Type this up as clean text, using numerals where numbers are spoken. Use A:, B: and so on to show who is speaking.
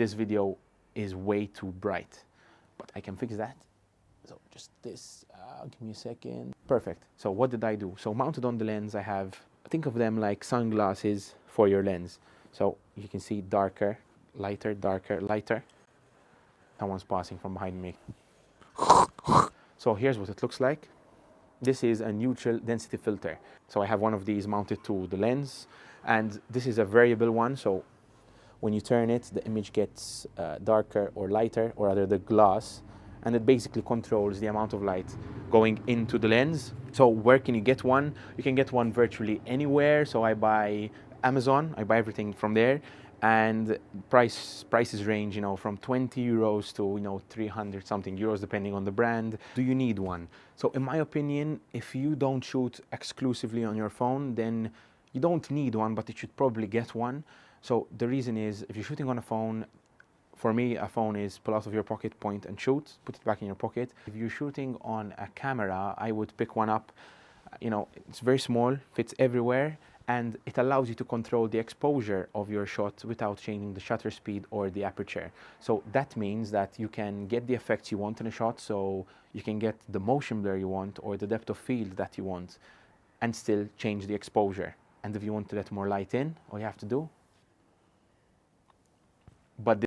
A: this video is way too bright, but I can fix that. So just this, give me a second. Perfect. So what did I do? So mounted on the lens, I have, think of them like sunglasses for your lens. So you can see darker, lighter, darker, lighter. Someone's passing from behind me. So here's what it looks like. This is a neutral density filter. So I have one of these mounted to the lens, and this is a variable one. So when you turn it, the image gets darker or lighter, or rather the glass, and it basically controls the amount of light going into the lens. So where can you get one? You can get one virtually anywhere. So I buy Amazon, I buy everything from there, and prices range, you know, from 20 euros to, you know, 300 something euros depending on the brand. Do you need one? So in my opinion, if you don't shoot exclusively on your phone, then you don't need one, but you should probably get one. So the reason is, if you're shooting on a phone, for me, a phone is pull out of your pocket, point and shoot, put it back in your pocket. If you're shooting on a camera, I would pick one up. You know, it's very small, fits everywhere, and it allows you to control the exposure of your shot without changing the shutter speed or the aperture. So that means that you can get the effects you want in a shot, so you can get the motion blur you want or the depth of field that you want, and still change the exposure. And if you want to let more light in, all you have to do, but